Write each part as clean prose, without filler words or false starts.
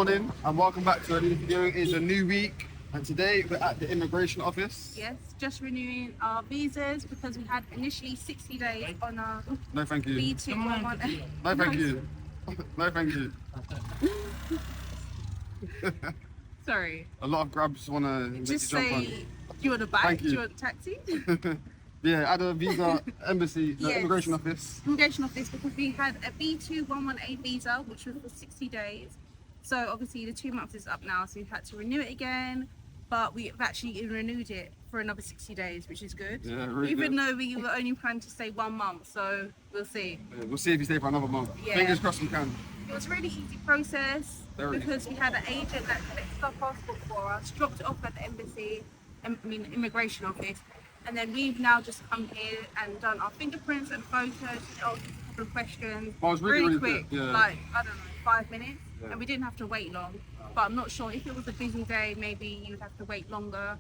morning and welcome back to a new video. It's a new week and today we're at the immigration office. Yes, just renewing our visas because we had initially 60 days on our No thank you. B211. No thank you. No thank you. Sorry. A lot of grabs want to make you Just jump say, on. do you want a bike? Thank Do you. you want a taxi? Yeah, at the visa embassy, the Yes. immigration office. Immigration office because we had a B2118 visa which was for 60 days. So obviously the 2 months is up now, so we've had to renew it again. But we've actually renewed it for another 60 days, which is good. Yeah, really Even good. though we were only planning to stay 1 month, so we'll see. Yeah, we'll see if you stay for another month. Yeah. Fingers crossed we can. It was a really easy process because we had an agent that collected our passport for us, dropped it off at the embassy, immigration office, and then we've now just come here and done our fingerprints and photos, asked a couple of questions. Well, it was really quick, quick, yeah. like, I don't know, 5 minutes, Yeah. and we didn't have to wait long. But I'm not sure if it was a busy day, maybe you would have to wait longer.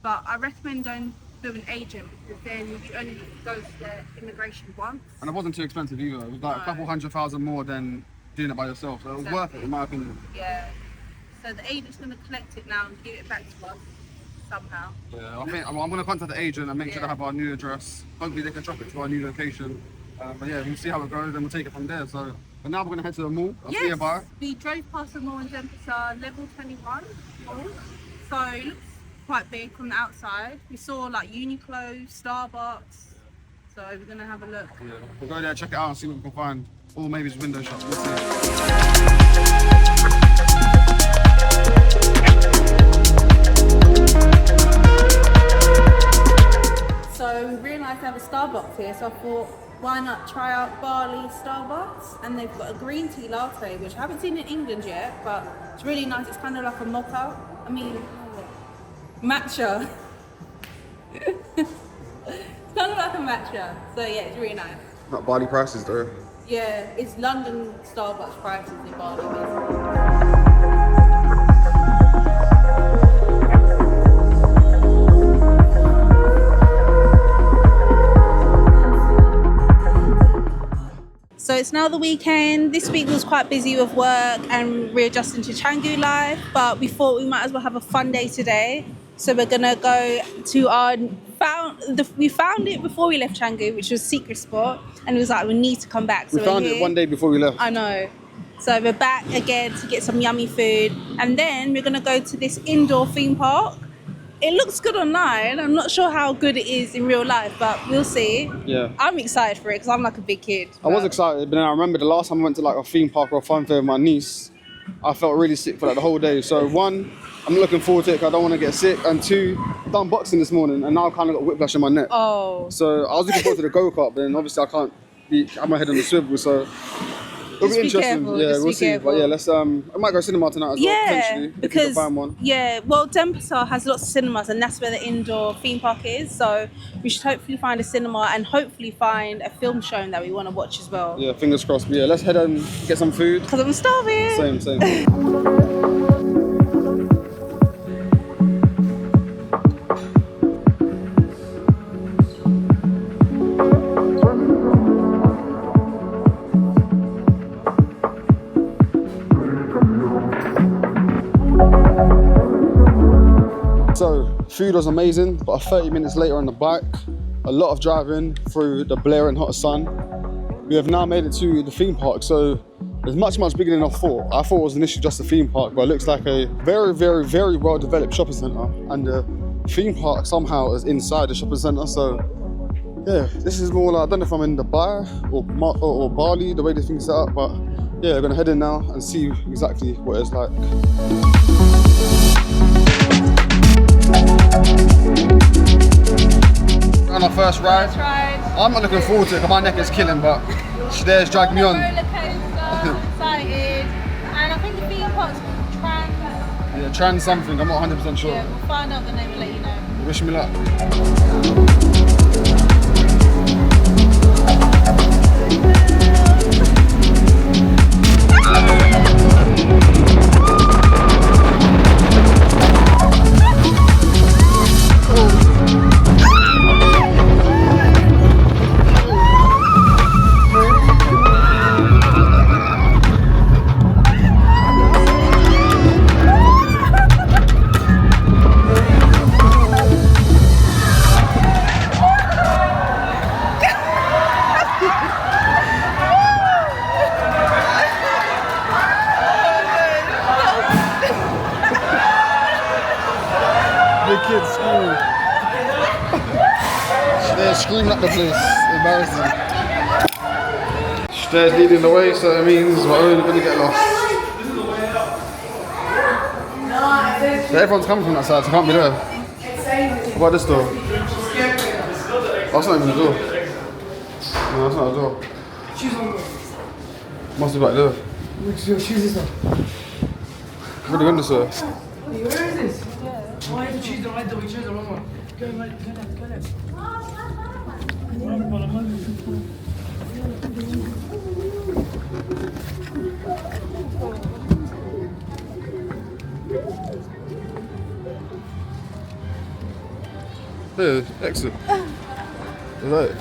But I recommend going through an agent because then you only need to go to the immigration once. And it wasn't too expensive either. It was like a couple $100,000 more than doing it by yourself. So it was worth it in my opinion. Yeah. So the agent's going to collect it now and give it back to us somehow. Yeah, I think I'm going to contact the agent and make sure they have our new address. Hopefully they can drop it to our new location. But yeah, we'll see how it goes and we'll take it from there. So, but now we're going to head to the mall. Yes, nearby. we drove past the mall in Denpasar, level 21 mall. So it looks quite big from the outside. We saw like Uniqlo, Starbucks. So we're going to have a look. Yeah, we'll go there, check it out and see what we can find. Or maybe it's window shops. We'll see. So we realised they have a Starbucks here, so I thought, why not try out Bali Starbucks? And they've got a green tea latte, which I haven't seen in England yet, but it's really nice. It's kind of like a mocha. I mean, matcha. It's kind of like a matcha. So yeah, it's really nice. Not Bali prices though. Yeah, it's London Starbucks prices in Bali, basically. So it's now the weekend. This week was quite busy with work and readjusting to Canggu life, but we thought we might as well have a fun day today. So we're gonna go to our we found it before we left Canggu, which was a secret spot, and it was like we need to come back. So we found it one day before we left. I know. So we're back again to get some yummy food, and then we're gonna go to this indoor theme park. It looks good online. I'm not sure how good it is in real life, but we'll see. Yeah. I'm excited for it because I'm like a big kid. I was excited, but then I remember the last time I went to like a theme park or a fun fair with my niece, I felt really sick for like the whole day. So one, I'm looking forward to it because I don't want to get sick, and two, I've done boxing this morning and now I kind of got whiplash in my neck. Oh. So I was looking forward to the go-kart, but then obviously I can't have my head on the swivel, so it'll be interesting. Careful, yeah, we'll see. Careful. But yeah, let's I might go cinema tonight as well, potentially. If we can because find one. well, Denpasar has lots of cinemas, and that's where the indoor theme park is. So we should hopefully find a cinema and hopefully find a film showing that we want to watch as well. Yeah, fingers crossed. But yeah, let's head and get some food. Because I'm starving. Same. So, food was amazing, but 30 minutes later on the bike, a lot of driving through the blaring hot sun. We have now made it to the theme park, so it's much bigger than I thought. I thought it was initially just a theme park, but it looks like a very well developed shopping centre, and the theme park somehow is inside the shopping centre. So yeah, this is more like, I don't know if I'm in Dubai or Bali, the way the thing's set up, but yeah, we're gonna head in now and see exactly what it's like. On our first ride. I'm not looking forward to it because my neck is killing, but Shadea's dragged me on. Roller coaster, I'm excited. And I think the theme park's called Trans. Yeah, trans something, I'm not 100% sure. Yeah, we'll find out the name and let you know. Wish me luck. They're screaming at the place. Embarrassing. Stairs leading the way, so it means we're only going to get lost. So everyone's coming from that side, so I can't be there. What about this door? That's not even the door. No, that's not the door. Must be back there. Which your shoes is on? Where the window, sir? Where is this? Why the shoes don't like the we chose the wrong one? Go right, go left, go left. There, exit. Is that it?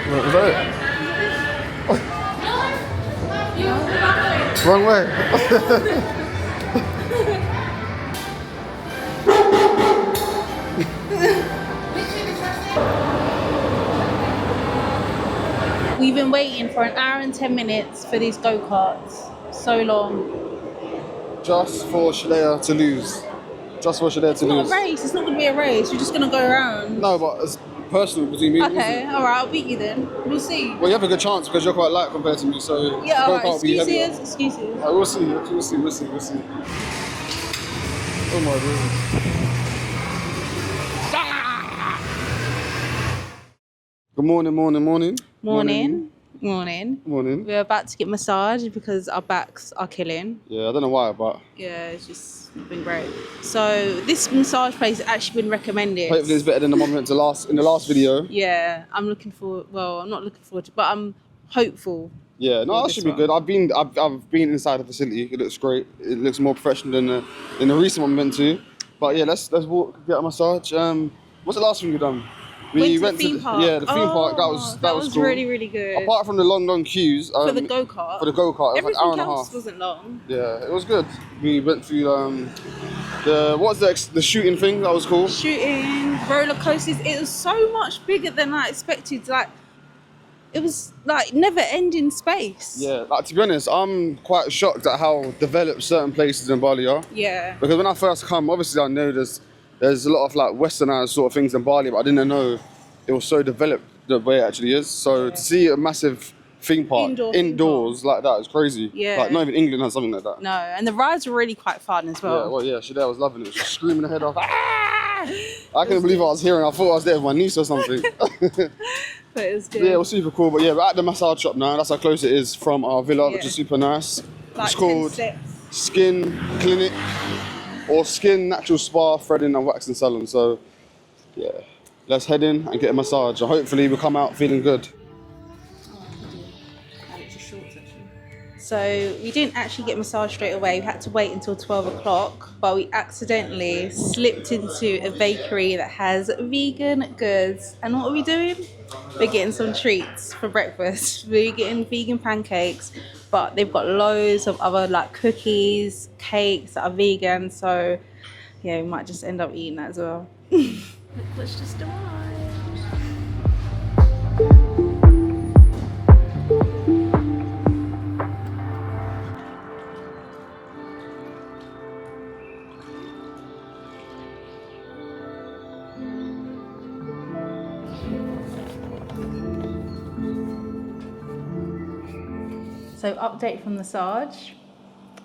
Is that it? Wrong way. We've been waiting for 1 hour and 10 minutes for these go-karts. So long. Just for Shaleya to lose. Just for Shaleya to It's not lose. a race. It's not going to be a race. You're just going to go around. No, but it's personal between me and you. Okay, alright, I'll beat you then. We'll see. Well, you have a good chance because you're quite light compared to me, so Yeah, the alright, go-kart will be heavier. excuses. We'll see. We'll see. Oh my goodness. Good morning. Morning. Morning. We're about to get massaged because our backs are killing. Yeah, I don't know why, but Yeah, it's just been great. So this massage place has actually been recommended. hopefully it's better than the one we went to in the last video. Yeah, I'm looking forward. Well, I'm not looking forward to, but I'm hopeful. Yeah, no, for that this should be one. good. I've been inside the facility. It looks great. It looks more professional than the recent one we went to. But yeah, let's walk, get a massage. What's the last thing you done? We went to the theme park. Yeah, the theme park. That was cool. really, really good. Apart from the long queues For the go-kart. it was like an hour and a else half. wasn't long. Yeah, it was good. We went through the shooting thing. That was cool. Shooting, roller coasters. It was so much bigger than I expected. Like, it was like never-ending space. Yeah, like to be honest, I'm quite shocked at how developed certain places in Bali are. Yeah. Because when I first come, obviously I know there's a lot of like westernized sort of things in Bali, but I didn't know it was so developed the way it actually is. So to see a massive theme park indoors like that is crazy. Yeah. Like not even England has something like that. No, and the rides were really quite fun as well. Yeah, well, yeah, Shadea was loving it. She was screaming her head off. Ah! I couldn't believe what I was hearing. I thought I was there with my niece or something. But it was good. Yeah, it was super cool. But yeah, we're at the massage shop now. That's how close it is from our villa, which Yeah. is super nice. Like It's 10 called steps. Skin Clinic or Skin Natural Spa, Threading and Waxing Salon. So yeah, let's head in and get a massage. And hopefully we'll come out feeling good. So we didn't actually get massaged straight away. We had to wait until 12 o'clock, but we accidentally slipped into a bakery that has vegan goods. And what are we doing? We're getting some treats for breakfast. We're getting vegan pancakes, but they've got loads of other like cookies, cakes that are vegan. So yeah, we might just end up eating that as well. Let's just arrive. So update from the massage,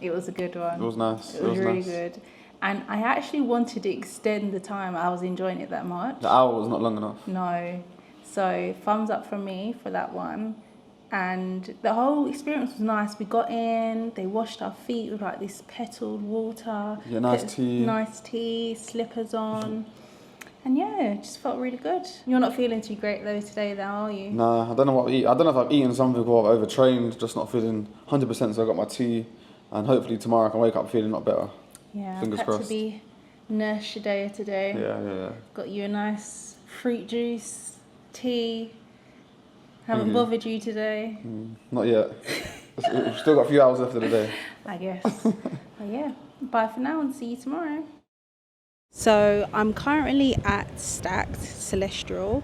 it was a good one. It was nice. It was really good. And I actually wanted to extend the time. I was enjoying it that much. The hour was not long enough. No. So thumbs up from me for that one. And the whole experience was nice. We got in, they washed our feet with like this petaled water. Yeah, nice tea. Nice tea, slippers on. And yeah, it just felt really good. You're not feeling too great though today though, are you? Nah, I don't know what to eat. I don't know if I've eaten something or I've overtrained, just not feeling 100%, so I got my tea. And hopefully tomorrow I can wake up feeling a lot better. Yeah, Fingers I've had crossed. to be Nurse Shadea today. Yeah. Got you a nice fruit juice, tea. Haven't bothered you today. Not yet. We've still got a few hours left of the day. I guess. But yeah, bye for now and see you tomorrow. So I'm currently at Stacked Celestial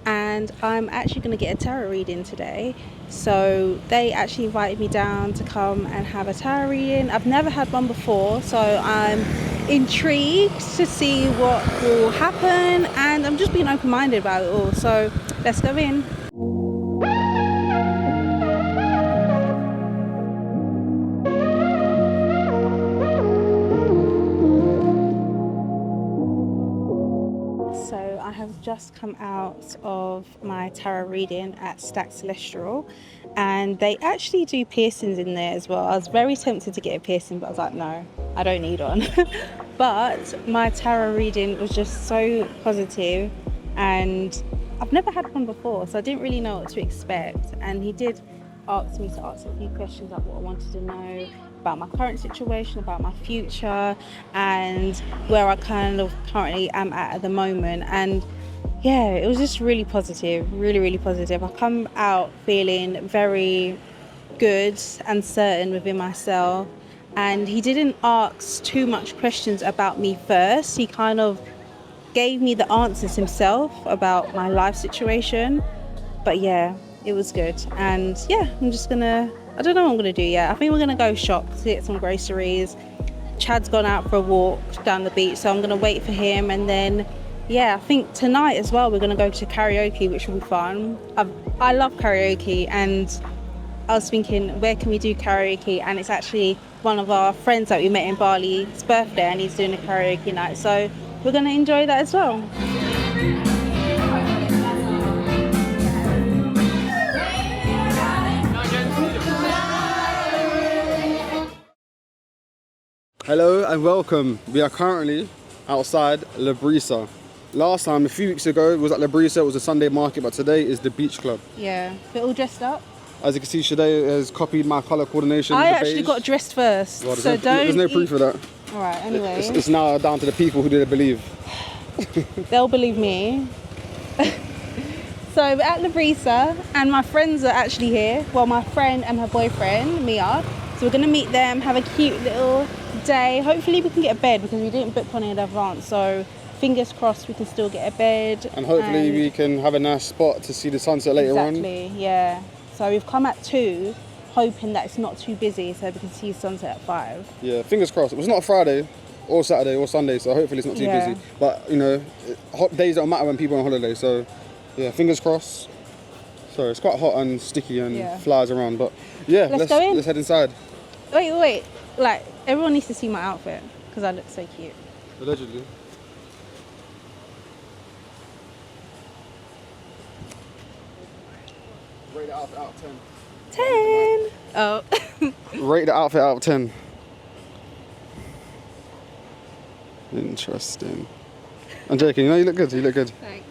and I'm actually going to get a tarot reading today. So they actually invited me down to come and have a tarot reading. I've never had one before, so I'm intrigued to see what will happen, and I'm just being open-minded about it all. So let's go in. So I have just come out of my tarot reading at Stack Celestial, and they actually do piercings in there as well. I was very tempted to get a piercing, but I was like, no, I don't need one. But my tarot reading was just so positive, and I've never had one before, so I didn't really know what to expect. And he did ask me to ask a few questions like what I wanted to know about my current situation, about my future, and where I kind of currently am at the moment. And yeah, it was just really positive, really positive. I come out feeling very good and certain within myself, and he didn't ask too much questions about me first. He kind of gave me the answers himself about my life situation. But yeah, it was good. And yeah, I don't know what I'm gonna do yet. I think we're gonna go shop to get some groceries. Chad's gone out for a walk down the beach, so I'm gonna wait for him. And then yeah, I think tonight as well we're gonna go to karaoke, which will be fun. I love karaoke, and I was thinking, where can we do karaoke? And it's actually one of our friends that we met in Bali's birthday, and he's doing a karaoke night, so we're gonna enjoy that as well. Hello and welcome. We are currently outside Brisa. Last time, a few weeks ago, was at Brisa. It was a Sunday market, but today is the beach club. Yeah, we're all dressed up. As you can see, Shade has copied my colour coordination. I actually got dressed first, well, so there's no proof of that. All right, anyway. It's now down to the people who didn't believe. They'll believe me. So we're at Brisa, and my friends are actually here. Well, my friend and her boyfriend, Mia. So we're gonna meet them, have a cute little day. Hopefully we can get a bed because we didn't book one in advance. So fingers crossed we can still get a bed. And hopefully we can have a nice spot to see the sunset later on. Exactly, yeah. So we've come at 2, hoping that it's not too busy so we can see sunset at 5. Yeah, fingers crossed. It was not a Friday or Saturday or Sunday, so hopefully it's not too busy. But you know, hot days don't matter when people are on holiday, so yeah, fingers crossed. So it's quite hot and sticky and flies around, but yeah, let's go in. Let's head inside. Wait, like everyone needs to see my outfit because I look so cute. Allegedly. Rate the outfit out of 10. 10. Oh. Rate the outfit out of 10. Interesting. I'm joking. No, you look good. You look good. Thanks.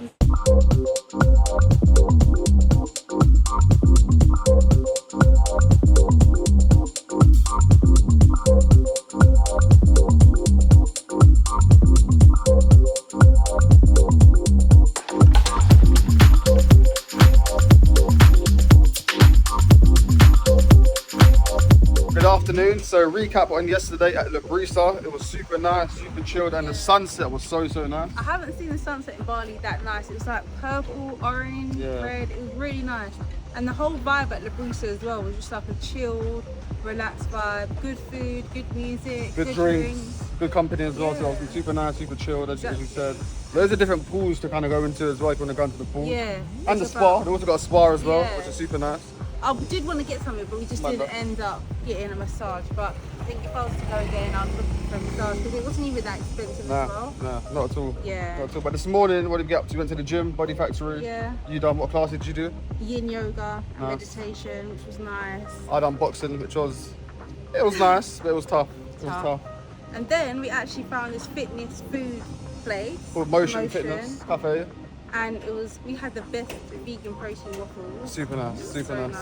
Afternoon. So recap on yesterday at Brisa. It was super nice, super chilled, and the sunset was so nice. I haven't seen the sunset in Bali that nice. It was like purple, orange, red. It was really nice, and the whole vibe at Brisa as well was just like a chilled, relaxed vibe. Good food, good music, good drinks, good company as well. So it was super nice, super chilled, as you said. Loads of different pools to kind of go into as well if you want to go into the pool. Yeah. And the spa. They also got a spa as well, which is super nice. I did want to get something, but we just didn't end up getting a massage. But I think if I was to go again, I'd look for a massage because it wasn't even that expensive as well. Nah, not at all. Yeah. Not at all. But this morning, what did we get up to? We went to the gym, Body Factory. Yeah. You done what class did you do? Yin yoga and meditation, which was nice. I done boxing, which was nice, but it was tough. It was tough. And then we actually found this fitness food place called Motion Fitness Cafe. And we had the best vegan protein waffles. Super nice, super nice.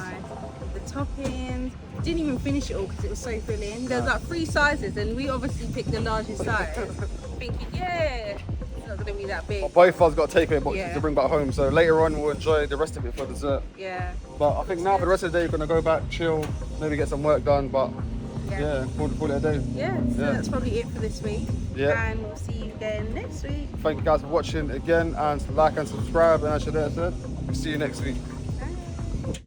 The toppings, didn't even finish it all because it was so filling. There was like 3 sizes, and we obviously picked the largest size, thinking, it's not gonna be that big. Well, both of us got takeaway boxes to bring back home, so later on we'll enjoy the rest of it for dessert. Yeah. But I think now for the rest of the day we're gonna go back, chill, maybe get some work done, but call it a day. Yeah, so that's probably it for this week. Yeah. And we'll see you again next week. Thank you guys for watching again, and like and subscribe, and as Shadea said, we'll see you next week.